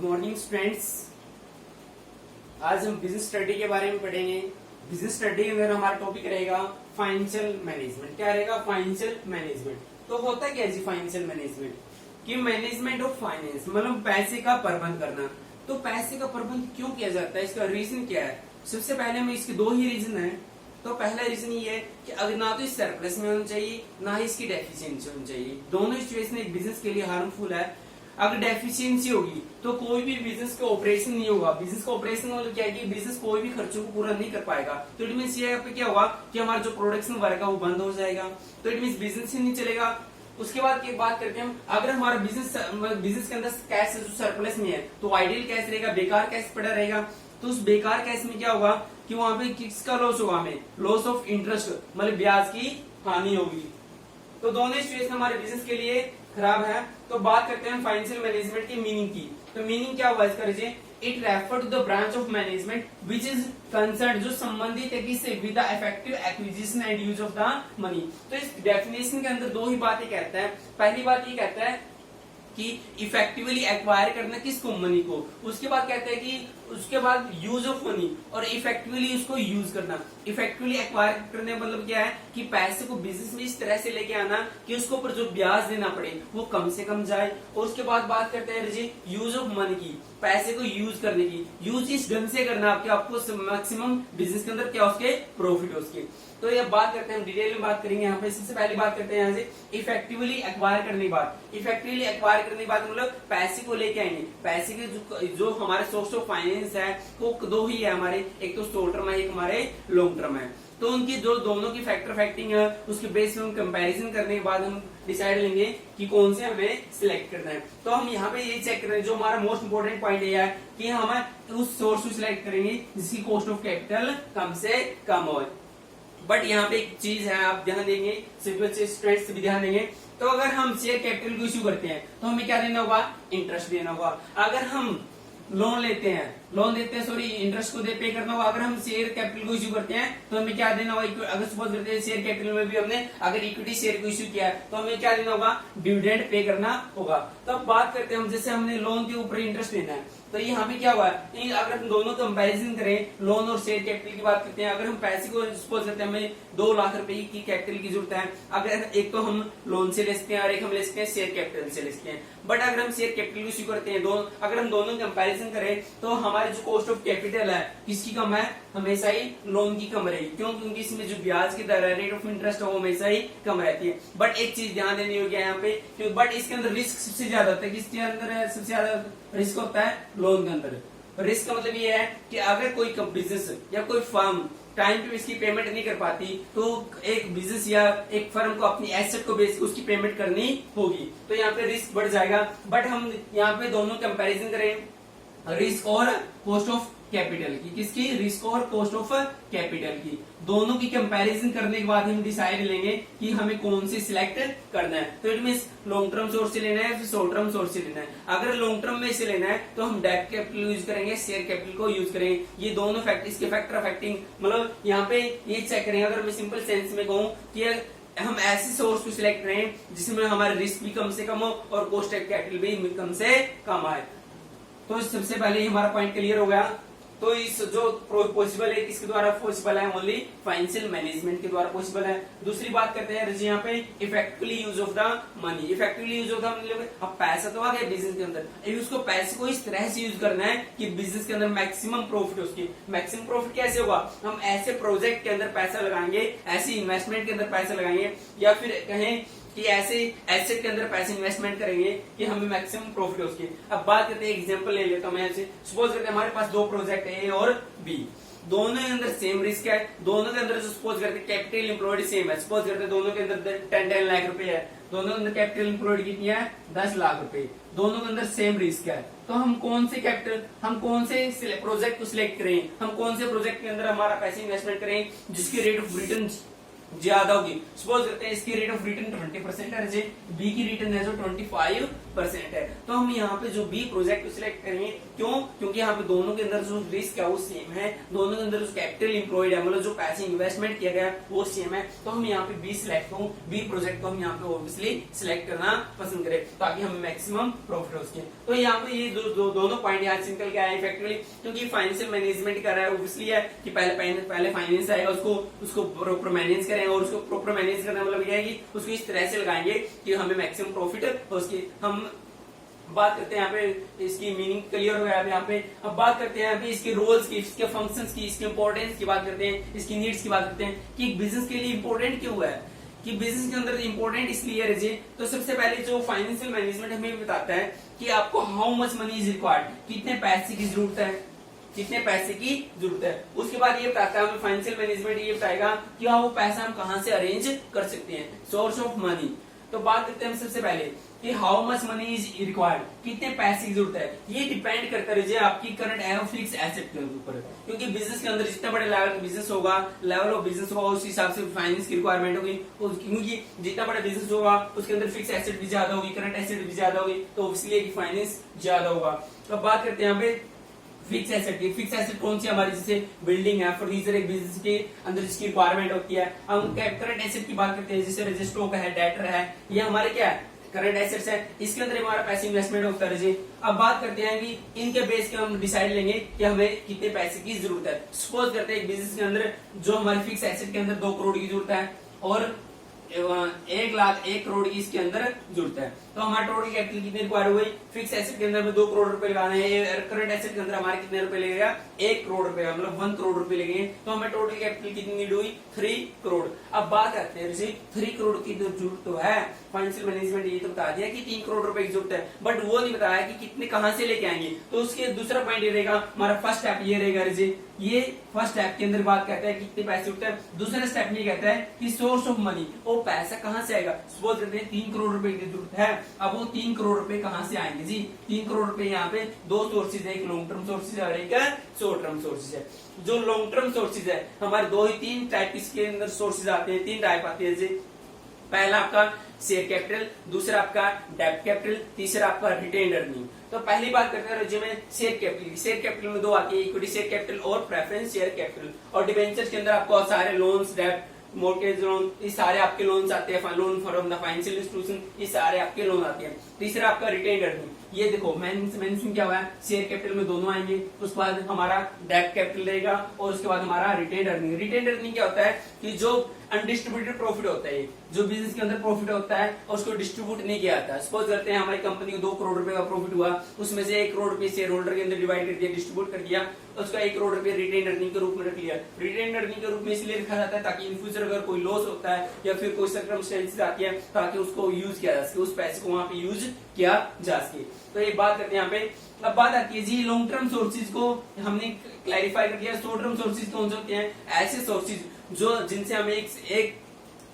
Good morning students. आज हम business study के बारे में पढ़ेंगे। बिजनेस स्टडी के अंदर हमारा टॉपिक रहेगा फाइनेंशियल मैनेजमेंट। क्या रहेगा? Financial management. तो होता क्या है जी फाइनेंशियल मैनेजमेंट? कि मैनेजमेंट ऑफ फाइनेंस मतलब पैसे का प्रबंध करना। तो पैसे का प्रबंध क्यों किया जाता है, इसका रीजन क्या है? सबसे पहले में इसके दो ही रीजन है। तो पहला रीजन ये है कि अगर ना तो इस सरप्लस में होना चाहिए ना ही इसकी डेफिशिएंसी होनी चाहिए। दोनों सिचुएशन एक बिजनेस के लिए हार्मफुल है। अगर डेफिशिएंसी होगी तो कोई भी बिजनेस का ऑपरेशन नहीं होगा। बिजनेस का ऑपरेशन मतलब क्या है कि बिजनेस कोई भी खर्चों को पूरा नहीं कर पाएगा। तो इट मीन ये पे क्या होगा कि हमारा जो प्रोडक्शन वर्क है वो बंद हो जाएगा। तो इट मीन बिजनेस ही नहीं चलेगा। उसके बाद की बात करते हैं हम, अगर हमारा बिजनेस के अंदर कैश जो सरप्लस में है तो आइडियल कैश रहेगा, बेकार कैश पड़ा रहेगा। तो उस बेकार कैश में क्या होगा कि वहां पे किसका लॉस होगा? हमें लॉस ऑफ इंटरेस्ट मतलब ब्याज की हानि होगी। तो दोनों सिचुएशन हमारे बिजनेस के लिए खराब है। तो बात करते हैं फाइनेंशियल मैनेजमेंट की मीनिंग की। तो मीनिंग क्या हुआ इसका? It refer to the branch of management which is concern, जो संबंधित है किससे? With the effective acquisition and use of the money. तो इस डेफिनेशन के अंदर दो ही बातें कहता है। पहली बात ये कहता है कि इफेक्टिवली एक्वायर करना किसको? मनी को। उसके बाद कहता है कि उसके बाद यूज ऑफ मनी और इफेक्टिवली उसको यूज करना। इफेक्टिवली एक्वायर करने मतलब क्या है कि पैसे को बिजनेस में इस तरह से लेके आना कि उसके ऊपर जो ब्याज देना पड़े वो कम से कम जाए। और उसके बाद बात करते हैं जी यूज ऑफ मनी की, पैसे को यूज करने की। यूज इस ढंग से करना आपको मैक्सिमम बिजनेस के अंदर क्या उसके प्रॉफिट उसके। तो ये बात करते हैं हम डिटेल में बात करेंगे यहाँ पे। सबसे पहले बात करते हैं यहाँ से इफेक्टिवली एक्वायर करने की बात। इफेक्टिवली एक्वायर करने की बात मतलब पैसे को लेके आएंगे। पैसे के जो हमारे सोर्स ऑफ फाइनेंस है वो दो ही है हमारे, एक तो शॉर्ट टर्म है, एक हमारे लॉन्ग टर्म है। तो उनकी जो दोनों की फैक्टर फैक्टिंग है उसके बेस में हम कंपैरिजन करने के बाद हम डिसाइड लेंगे कि कौन से हमें सिलेक्ट करना है। तो हम यहाँ पे ये चेक कर रहे हैं, जो हमारा मोस्ट इंपोर्टेंट पॉइंट ये है कि हम उस सोर्स को सिलेक्ट करेंगे जिसकी कॉस्ट ऑफ कैपिटल कम से कम हो। बट यहाँ पे एक चीज है, आप ध्यान देंगे, स्टूडेंट्स भी ध्यान देंगे। तो अगर हम शेयर कैपिटल को इश्यू करते हैं तो हमें क्या देना होगा? इंटरेस्ट देना होगा। अगर हम लोन लेते हैं सॉरी इंटरेस्ट को पे करना होगा। अगर हम शेयर कैपिटल को इश्यू करते हैं तो हमें क्या देना होगा? अगर सपोज करते हैं शेयर कैपिटल में भी हमने अगर इक्विटी शेयर को इश्यू किया है तो हमें क्या देना होगा? डिविडेंड पे करना होगा। तो अब बात करते हैं हम, जैसे हमने लोन के ऊपर इंटरेस्ट देना है तो यहाँ पे क्या हुआ? अगर हम दोनों कंपैरिजन करें, लोन और शेयर कैपिटल की बात करते हैं। अगर हम पैसे को सपोज करते हैं हमें 2 लाख रुपए की कैपिटल की जरूरत है, अगर एक तो हम लोन से ले सकते हैं और एक हम ले सकते हैं शेयर कैपिटल से ले सकते हैं। बट अगर हम शेयर कैपिटल को इश्यू करते हैं, अगर हम दोनों कंपैरिजन करें तो हमारी जो कॉस्ट ऑफ कैपिटल है किसकी कम है? हमेशा ही लोन की कम रहेगी। क्यों? क्योंकि इसमें जो ब्याज की दर है, रेट ऑफ इंटरेस्ट है, वो हमेशा ही कम रहती है। बट एक चीज ध्यान देनी होगी यहाँ पे, बट इसके अंदर रिस्क सबसे ज्यादा होता है। किसके अंदर सबसे ज्यादा रिस्क होता है? लोन के अंदर। रिस्क का मतलब ये है कि अगर कोई बिजनेस या कोई फर्म टाइम पे इसकी पेमेंट नहीं कर पाती तो एक बिजनेस या एक फर्म को अपनी एसेट को बेच के उसकी पेमेंट करनी होगी। तो यहाँ पे रिस्क बढ़ जाएगा। बट हम यहाँ पे दोनों कंपैरिजन करें रिस्क और कॉस्ट ऑफ कैपिटल की। किसकी? रिस्क और कॉस्ट ऑफ कैपिटल की। दोनों की कंपैरिजन करने के बाद हम डिसाइड लेंगे कि हमें कौन सी सिलेक्ट करना है। तो it means long term source से लेना है फिर शॉर्ट टर्म सोर्स से लेना है। अगर लॉन्ग टर्म में से लेना है तो हम डेट कैपिटल यूज करेंगे, शेयर कैपिटल को यूज करेंगे। ये दोनों इसके फैक्टर अफेक्टिंग मतलब यहाँ पे ये चेक करेंगे। अगर मैं सिंपल सेंस में कहूँ कि हम ऐसे सोर्स को सिलेक्ट करें जिसमें हमारा रिस्क भी कम से कम हो और कॉस्ट ऑफ कैपिटल भी कम से कम आए। तो सबसे पहले ही हमारा पॉइंट क्लियर हो गया। तो इस जो पॉसिबल है किसके द्वारा पॉसिबल है? ओनली फाइनेंशियल मैनेजमेंट के द्वारा पॉसिबल है। दूसरी बात करते हैं यहाँ पे effectively use of the money. Effectively use of the money, अब पैसा तो आ गया बिजनेस के अंदर, अभी उसको पैसे को इस तरह से यूज करना है कि बिजनेस के अंदर मैक्सिमम प्रॉफिट उसकी। मैक्सिमम प्रॉफिट कैसे होगा? हम ऐसे प्रोजेक्ट के अंदर पैसा लगाएंगे, ऐसी इन्वेस्टमेंट के अंदर पैसा लगाएंगे, या फिर कहें कि ऐसे एसेट के अंदर पैसे इन्वेस्टमेंट करेंगे कि हमें मैक्सिमम प्रॉफिट हो उसकी। अब बात करते हैं, एग्जांपल ले लेता हूं मैं ऐसे। सपोज करते हैं हमारे पास दो प्रोजेक्ट है, ए और बी। दोनों के अंदर सेम रिस्क है। दोनों के अंदर जो सपोज करते हैं कैपिटल एम्प्लॉयड सेम है। सपोज करते हैं दोनों के अंदर 10 लाख रुपए है। दोनों के अंदर कैपिटल एम्प्लॉयड कितनी है? 10 लाख रुपए। दोनों के अंदर सेम रिस्क है। तो हम कौन से प्रोजेक्ट को सिलेक्ट करें? हम कौन से प्रोजेक्ट के अंदर हमारा पैसे इन्वेस्टमेंट करें जिसकी रेट ऑफ रिटर्न ज्यादा होगी? सपोज करते हैं इसकी रेट ऑफ रिटर्न 20% है, बी की रिटर्न है जो 25%। परसेंट है। तो हम यहाँ पे जो बी प्रोजेक्ट सिलेक्ट करेंगे, क्यों? क्योंकि यहाँ पे दोनों के अंदर जो रिस्क है वो सेम है, दोनों के अंदर जो कैपिटल इंप्लॉयड है, मतलब जो पैसे इन्वेस्टमेंट किया गया वो सेम है। तो हम यहाँ पे बी सिलेक्ट करूँ, बी प्रोजेक्ट को हम यहाँ पे ऑब्वियसली सिलेक्ट करना पसंद करें ताकि हमें मैक्सिमम प्रॉफिट हो सके। तो यहाँ पे ये दोनों पॉइंट यहाँ से निकल के आए इफेक्टिवली, क्योंकि फाइनेंशियल मैनेजमेंट कर रहा है ऑब्वियसली है कि पहले फाइनेंस आएगा, उसको प्रॉपर मैनेज करेंगे, और उसको प्रॉपर मैनेज करना मतलब ये है कि उसको इस तरह से लगाएंगे कि हमें मैक्सिमम प्रॉफिट हो सके। हम बात करते हैं यहाँ पे, इसकी मीनिंग क्लियर हो गया यहाँ पे। अब बात करते हैं यहाँ पे इसके रोल्स की, इसके फंक्शंस की, इसके इंपॉर्टेंस की बात करते हैं, इसकी नीड्स की बात करते हैं कि बिजनेस के लिए इंपॉर्टेंट क्यों है, कि बिजनेस के अंदर इंपॉर्टेंट इसलिए है जी। तो सबसे पहले जो फाइनेंशियल मैनेजमेंट हमें बताता है कि आपको how much money is required, कितने पैसे की जरूरत है, कितने पैसे की जरूरत है। उसके बाद ये बताता है हमें फाइनेंशियल मैनेजमेंट ये बताएगा कि हाँ वो पैसा हम कहाँ से अरेंज कर सकते हैं, सोर्स ऑफ मनी। तो बात करते हैं हम सबसे पहले कि how much money is required, कितने पैसे की जरूरत है। ये डिपेंड करता है आपकी करंट फिक्स एसेट के ऊपर, क्योंकि बिजनेस के अंदर जितना बड़े लेवल का बिजनेस होगा, लेवल ऑफ बिजनेस होगा, उस हिसाब से फाइनेंस की रिक्वायरमेंट होगी। क्योंकि जितना बड़ा बिजनेस होगा उसके अंदर फिक्स एसेट भी ज्यादा होगी, करंट एसेट भी ज्यादा होगी, तो इसलिए फाइनेंस ज्यादा होगा। तो बात करते हैं यहाँ पे फिक्स एसेट की। फिक्स एसेट कौन सी हमारी, जैसे बिल्डिंग है, फर्नीचर, एक बिजनेस के अंदर जिसकी रिक्वायरमेंट होती है। हम करंट एसेट की बात करते हैं, जैसे रजिस्टर है, डेटर है, ये हमारे क्या है, करंट एसेट्स है, इसके अंदर हमारा पैसे इन्वेस्टमेंट होता है जी। अब बात करते हैं कि इनके बेस के हम डिसाइड लेंगे कि हमें कितने पैसे की जरूरत है। सपोज करते हैं एक बिजनेस के अंदर जो हमारी फिक्स एसेट के अंदर 2 करोड़ की जरूरत है और 1 करोड़ की इसके अंदर जरूरत है, तो हमारा टोटल कैपिटल कितने रिक्वायर हो गई, फिक्स एसेट के अंदर में 2 करोड़ रुपए लगाने हैं, करंट एसेट के अंदर हमारे कितने रुपए लगेगा, 1 करोड़ रुपए, मतलब 1 करोड़ रुपए लगेंगे। तो हमें टोटल कैपिटल कितनी नीड हुई, 3 करोड़। अब बात करते हैं जैसे 3 करोड़ की तो जरूरत तो है, फाइनेंशियल मैनेजमेंट ये तो बता दिया कि 3 करोड़ रुपए की जरूरत है, बट वो नहीं बताया कि कितने कहां से लेके आएंगे। तो उसके दूसरा पॉइंट ये रहेगा, हमारा फर्स्ट स्टेप ये रहेगा जी, ये फर्स्ट स्टेप के अंदर बात करता है कि कितने पैसे उठते हैं। दूसरा स्टेप ये कहता है कि सोर्स ऑफ मनी, वो पैसा कहां से आएगा। सपोज करते हैं 3 करोड़ रुपए की जरूरत है, अब वो 3 करोड़ रुपए कहां से आएंगे जी। 3 करोड़ रुपए यहाँ पे 2 सोर्सेज है, एक लॉन्ग टर्म सोर्सेज है और एक शॉर्ट टर्म सोर्सेज है। जो लॉन्ग टर्म सोर्सेज है हमारे 3 टाइप इसके अंदर सोर्सेज आते हैं, 3 टाइप आते हैं जी। पहला आपका शेयर कैपिटल, दूसरा आपका डेब्ट कैपिटल, तीसरा आपका रिटेन्ड अर्निंग। तो पहली बात करते हैं में शेयर कैपिटल। शेयर कैपिटल में 2 आती है, इक्विटी शेयर कैपिटल और प्रेफरेंस शेयर कैपिटल। और डिबेंचर के अंदर आपको सारे लोन्स, डेब्ट, मोर्गेज लोन, ये सारे आपके लोन्स आते हैं, loan from the financial institution, ये सारे आपके लोन आते हैं। तीसरा आपका रिटेन्ड अर्निंग, ये देखो मैंने क्या हुआ है, शेयर कैपिटल में दोनों आएंगे, उसके बाद हमारा डेब्ट कैपिटल रहेगा और उसके बाद हमारा रिटेन्ड अर्निंग। रिटेन्ड अर्निंग क्या होता है कि जो अनडिस्ट्रीब्यूटेड प्रॉफिट होता है, जो बिजनेस के अंदर प्रॉफिट होता है और उसको डिस्ट्रीब्यूट नहीं किया जाता। सपोज करते हैं हमारी कंपनी को 2 करोड़ रुपए का प्रॉफिट हुआ, उसमें से 1 करोड़ रुपए शेयर होल्डर के अंदर डिवाइड कर दिया, डिस्ट्रीब्यूट कर दिया, उसका 1 करोड़ रुपए रिटेन्ड अर्निंग के रूप में रख लिया। रिटेन्ड अर्निंग के रूप में इसलिए रखा जाता है ताकि इन फ्यूचर अगर कोई लॉस होता है या फिर कोई सर्कमस्टेंसेस आती है ताकि उसको यूज किया जा सके, उस पैसे को वहां पे यूज किया जा सके। तो ये बात करते हैं यहाँ पे। अब बात आती है जी लॉन्ग टर्म सोर्सेज को हमने क्लैरिफाई कर दिया। शॉर्ट टर्म सोर्सेज कौन से होते हैं, ऐसे सोर्सेज जो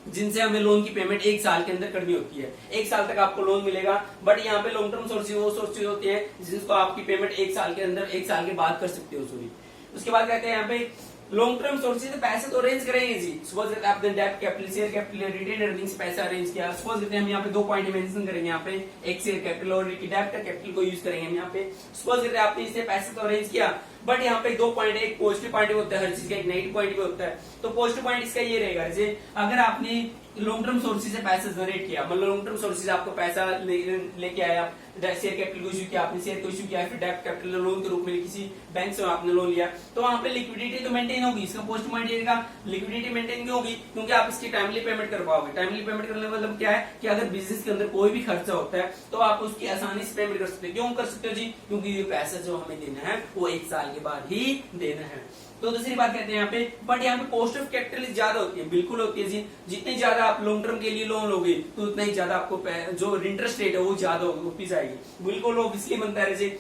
जिनसे हमें लोन की पेमेंट 1 साल के अंदर करनी होती है, 1 साल तक आपको लोन मिलेगा। बट यहाँ पे लॉन्ग टर्म सोर्सेज वो सोर्सेज होते हैं जिसको आपकी पेमेंट 1 साल के अंदर, 1 साल के बाद कर सकते हो। सॉरी, उसके बाद कहते हैं यहाँ पे लॉन्ग टर्म सोर्सेज से पैसे तो अरेंज करेंगे जी। सपोज करते हैं आपने डेब्ट capital, share capital, retained earning से पैसा अरेंज किया। सपोज करते हैं हम यहाँ पे 2 पॉइंट मेंशन करेंगे, यहाँ पे एक शेयर कैपिटल और डेब्ट कैपिटल को यूज करेंगे हम यहाँ पे। सपोज करते हैं आपने इससे पैसा तो अरेंज किया, बट यहाँ पे 2 पॉइंट, एक पॉजिटिव पॉइंट भी होता है हर चीज का, एक नेगेटिव पॉइंट भी होता है। तो पॉजिटिव पॉइंट इसका ये रहेगा जी, अगर आपने लॉन्ग टर्म सोर्सेज से पैसा जनरेट किया, मतलब लॉन्ग टर्म सोर्सेज आपको पैसा लेके आया, शेयर कैपिटल को इश्यू किया, आपने शेयर को इश्यू किया, फिर डेब्ट कैपिटल लोन के रूप में किसी बैंक से आपने लोन लिया, तो वहां पे लिक्विडिटी तो मेंटेन होगी। इसका पोस्ट पॉइंट ये लिक्विडिटी मेंटेन क्यों होगी, क्योंकि आप इसकी टाइमली पेमेंट कर पाओगे। टाइमली पेमेंट करने का मतलब क्या है कि अगर बिजनेस के अंदर कोई भी खर्चा होता है तो आप उसकी आसानी से पेमेंट कर सकते हो। क्यों कर सकते हो जी, क्योंकि ये पैसा जो हमें देना है वो 1 साल के बाद ही देना है। तो दूसरी बात कहते हैं यहाँ पे, बट यहाँ पे कॉस्ट ऑफ कैपिटल ज्यादा होती है, बिल्कुल होती है जी। जितनी ज्यादा आप लॉन्ग टर्म के लिए लोन लोगे तो उतना ही ज्यादा आपको जो इंटरेस्ट रेट है वो ज्यादा होगी जाएगी, बिल्कुल ऑब्वियसली बनता है जी।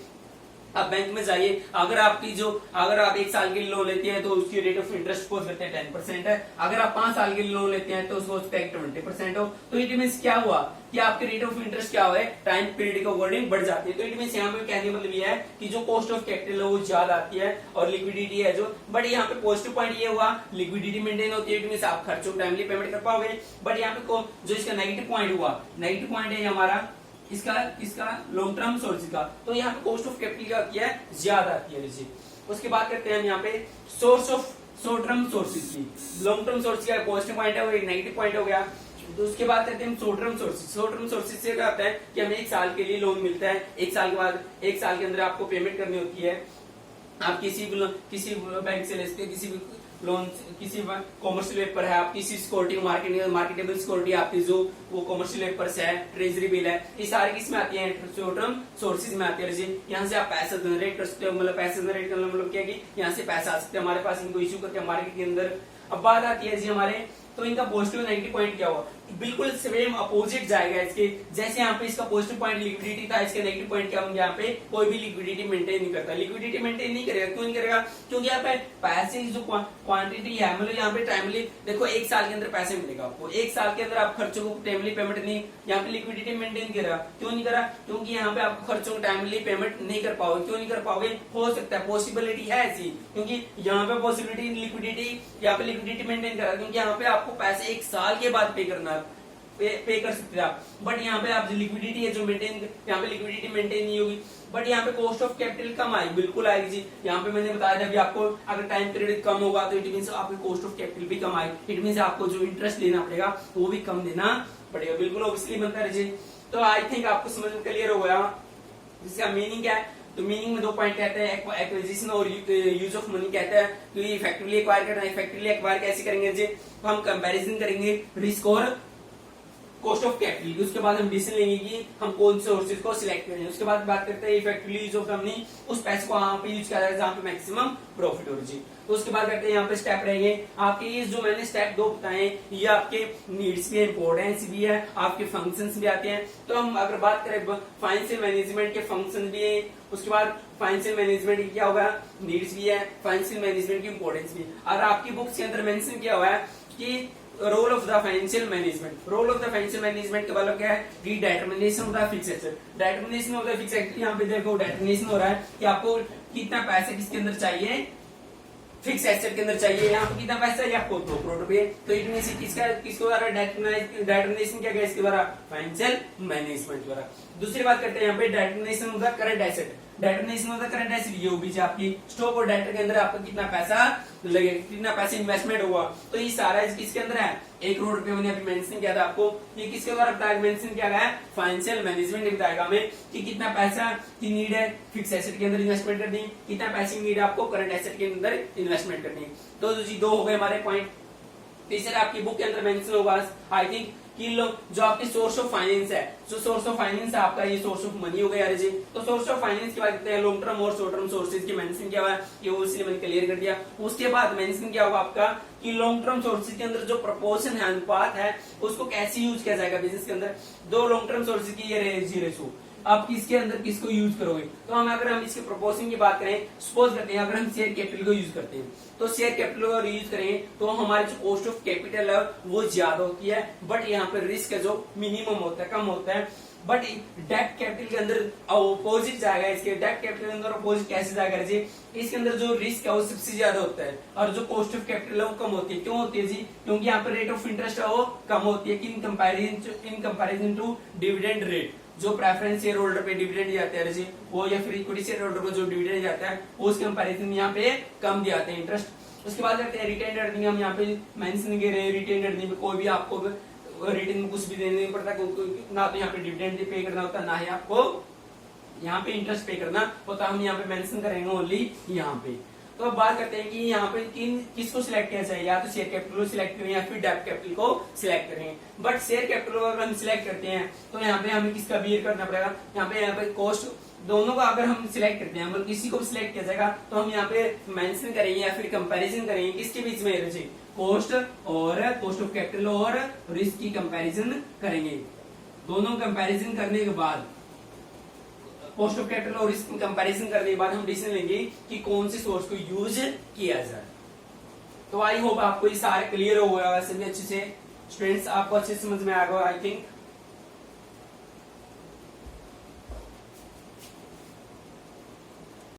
आप बैंक में जाइए, अगर आप 1 साल के लिए लोन लेते हैं तो उसकी रेट ऑफ इंटरेस्ट सपोज करते हैं 10% है। अगर आप 5 साल के लिए लोन लेते हैं तो उसको 20% हो। तो इट मींस क्या हुआ कि आपके रेट ऑफ इंटरेस्ट क्या हुआ है, टाइम पीरियड के अकॉर्डिंग बढ़ जाती है। तो इट मींस यहाँ पे कहने का मतलब ये है कि जो कॉस्ट ऑफ कैपिटल है वो ज्यादा आती है और लिक्विडिटी है जो, बट यहाँ पे पॉजिटिव पॉइंट ये हुआ लिक्विडिटी मेंटेन होती है, इट मींस आप खर्चों को टाइमली पेमेंट कर पाओगे। बट यहाँ पे जो इसका नेगेटिव पॉइंट हुआ, नेगेटिव पॉइंट है हमारा इसका किसका लॉन्ग टर्म सोर्सेज का, तो यहाँ पे कॉस्ट ऑफ कैपिटल क्या किया है ज्यादा आती है जी। उसके बाद करते हैं हम यहाँ पे source of short term sources की। लॉन्ग टर्म सोर्स का पॉजिटिव पॉइंट है, वो एक नेगेटिव पॉइंट हो गया। तो उसके बाद करते हैं short term sources. Short term sources से क्या होता है कि हमें 1 साल के लिए लोन मिलता है, 1 साल के बाद 1 साल के अंदर आपको पेमेंट करनी होती है। आप किसी बैंक से ले सकते हैं, किसी भी लोन, किसी कॉमर्शियल पेपर है, आप किसी सिक्योरिटी मार्केटेबल सिक्योरिटी आपकी जो वो कॉमर्शियल पेपर है, ट्रेजरी बिल है, ये सारी किसमें आती है शॉर्ट टर्म सोर्सेज में आती है। यहाँ से आप पैसा जनरेट कर सकते हो, मतलब पैसा जनरेट करना मतलब क्या कि यहाँ से पैसा आ सकते हैं हमारे पास, इनको इश्यू करके मार्केट के अंदर। अब बात आती है जी हमारे, तो इनका पॉजिटिव नेगेटिव पॉइंट क्या हुआ, बिल्कुल सेम अपोजिट जाएगा इसके। जैसे यहाँ पे इसका पॉजिटिव पॉइंट लिक्विडिटी था, इसका नेगेटिव पॉइंट क्या होंगे, यहाँ पे कोई भी लिक्विडिटी मेंटेन नहीं करता। लिक्विडिटी मेंटेन नहीं करेगा, क्यों नहीं करेगा, क्योंकि यहाँ पे पैसे की जो क्वांटिटी है, मतलब यहाँ पे टाइमली देखो 1 साल के अंदर पैसे मिलेगा आपको, 1 साल के अंदर आप खर्चों को टाइमली पेमेंट नहीं, यहाँ पे लिक्विडिटी मेंटेन करेगा। क्यों नहीं करा, क्योंकि यहाँ पे आप खर्चों को टाइमली पेमेंट नहीं कर पाओगे। क्यों नहीं कर पाओगे, हो सकता है पॉसिबिलिटी है ऐसी, क्योंकि यहाँ पे पॉसिबिलिटी लिक्विडिटी, यहाँ पे लिक्विडिटी मेंटेन करा, क्योंकि यहाँ पे आपको पैसे 1 साल के बाद पे करना, पे कर सकते हैं आप। बट यहाँ पे आप लिक्विडिटी है जो मेंटेन, यहाँ पे लिक्विडिटी मेंटेन नहीं होगी। बट यहाँ पे कॉस्ट ऑफ कैपिटल कम आएगी, बिल्कुल आएगी जी। यहाँ पे मैंने बताया था अभी आपको, अगर टाइम पीरियड कम होगा तो इट मींस आपकी कॉस्ट ऑफ कैपिटल भी कम आएगी। इट मींस आपको जो इंटरेस्ट लेना पड़ेगा वो भी कम देना पड़ेगा, बिल्कुल ऑब्वियसली बनता है जी। तो आई थिंक आपको समझ में क्लियर हो गया इसका मीनिंग क्या है। तो मीनिंग में 2 पॉइंट कहते हैं, एक्विजिशन और यूज ऑफ मनी कहता है कि इफेक्टिवली एक्वायर करना। इफेक्टिवली एक्वायर कैसे करेंगे जी, तो हम कंपैरिजन करेंगे रिस्क और कॉस्ट ऑफ कैपिटल। उसके बाद हम डिसीजन लेंगे कि हम कौन से सोर्सेज को सिलेक्ट करेंगे। उसके बाद बात करते हैं इफेक्टिवली यूज ऑफ मनी, उस पैसे को वहां पे यूज किया जाए जहां पे मैक्सिमम प्रॉफिट हो जी। तो उसके बाद करते हैं यहाँ पे स्टेप रहेंगे आपके, ये जो मैंने स्टेप 2 बताए ये आपके नीड्स भी है, इंपॉर्टेंस भी है, आपके फंक्शंस भी आते हैं। तो हम अगर बात करें फाइनेंशियल मैनेजमेंट के फंक्शन भी है, उसके बाद फाइनेंशियल मैनेजमेंट की क्या होगा, नीड्स भी है, फाइनेंशियल मैनेजमेंट की इंपॉर्टेंस भी। और आपकी बुक्स के अंदर मेंशन किया हुआ है कि role of the financial management. Role of the financial management का मतलब क्या है, determination of the fixed asset. Determination of the fixed asset, यहाँ पे देखो डिटरमिनेशन हो रहा है कि आपको कितना पैसा किसके अंदर चाहिए, फिक्स एसेट के अंदर चाहिए। यहाँ पे कितना पैसा चाहिए आपको, 2 करोड़ रुपए। तो इट मींस किसके द्वारा डिटरमिनेशन क्या गया, इसके द्वारा फाइनेंशियल मैनेजमेंट द्वारा। दूसरी बात करते हैं यहाँ पे determination of the current asset. Determination of the current asset ये होगी आपकी स्टॉक और डेटर के अंदर आपका कितना पैसा लगे, कितना पैसा इन्वेस्टमेंट हुआ। तो ये सारा किसके अंदर है, 1 करोड़ रुपए मैंने अभी मेंशन किया था आपको। ये किसके द्वारा बताया, मेंशन किया गया है, फाइनेंशियल मैनेजमेंट बताएगा हमें कि कितना पैसा की नीड है फिक्स एसेट के अंदर इन्वेस्टमेंट करनी, कितना पैसे की नीड है आपको करंट एसेट के अंदर इन्वेस्टमेंट करनी। तो जी 2 हो गए हमारे पॉइंट। तीसरा आपकी बुक के अंदर मेंशन होगा आई थिंक कि जो आपके सोर्स ऑफ फाइनेंस है, जो सोर्स ऑफ फाइनेंस है आपका, ये सोर्स ऑफ मनी हो गया जी। तो सोर्स ऑफ फाइनेंस की बात करते हैं, लॉन्ग टर्म और शॉर्ट टर्म सोर्सेज की मेंशन किया हुआ है, ये उसने मैंने क्लियर कर दिया। उसके बाद मेंशन किया होगा आपका कि लॉन्ग टर्म सोर्सेज के अंदर जो प्रपोर्शन है, अनुपात है, उसको कैसे यूज किया जाएगा बिजनेस के अंदर। 2 लॉन्ग टर्म सोर्सेज की ये रेशियो, आप किसके अंदर किसको यूज करोगे। तो अगर हम इसके प्रोपोर्शन की बात करें, सपोज करते हैं अगर हम शेयर कैपिटल को यूज करते हैं, तो शेयर कैपिटल को यूज करेंगे तो हमारे जो कॉस्ट ऑफ कैपिटल है वो ज्यादा होती है, बट यहाँ पे रिस्क है जो मिनिमम होता है, कम होता है। बट डेट कैपिटल के अंदर अपोजिट जाएगा, इसके डेट कैपिटल के अंदर अपोजिट कैसे जाएगा जी, इसके अंदर जो रिस्क है वो सबसे ज्यादा होता है और जो कॉस्ट ऑफ कैपिटल है वो कम होती है। क्यों होती है जी, क्योंकि यहाँ पे रेट ऑफ इंटरेस्ट है वो कम होती है in comparison to dividend rate. जो प्रेफरेंस शेयर होल्डर पे डिविडेंड जाते हैं जी वो, या फिर इक्विटी शेयर होल्डर को जो डिविडेंड जाता है वो उस कंपैरिजन यहाँ पे कम दिए जाते हैं इंटरेस्ट। उसके बाद करते हैं रिटेन्ड अर्निंग, हम यहाँ पे मेंशन कर रहे हैं रिटेन्ड अर्निंग में कोई भी आपको रिटर्न में कुछ भी देना नहीं पड़ता, ना तो यहाँ पे डिविडेंड पे करना होता, ना ही आपको यहाँ पे इंटरेस्ट पे करना होता। हम यहाँ पे मेंशन करेंगे ओनली यहाँ पे। तो अब बात करते हैं कि यहाँ पे किसको सिलेक्ट किया जाए, या तो शेयर कैपिटल को सिलेक्ट करें या फिर डेट कैपिटल को सिलेक्ट करें। बट शेयर कैपिटल को अगर हम सिलेक्ट करते हैं तो यहाँ पे हमें किसका बियर करना पड़ेगा, यहाँ पे कॉस्ट दोनों को अगर हम सिलेक्ट करते हैं, मतलब किसी को भी सिलेक्ट किया जाएगा तो हम यहाँ पे मेंशन करेंगे या फिर कंपैरिजन करेंगे किसके बीच में, कॉस्ट और कॉस्ट ऑफ कैपिटल और रिस्क की कंपैरिजन करेंगे। दोनों कंपैरिजन करने के बाद, कॉस्ट ऑफ कैपिटल और रिस्क कंपैरिजन करने के बाद हम डिसीजन लेंगे कि कौन से सोर्स को यूज किया जाए। तो आई होप आपको ये सारे क्लियर हो गया सभी अच्छे से। स्टूडेंट्स आपको अच्छे से समझ में आ गया आई थिंक।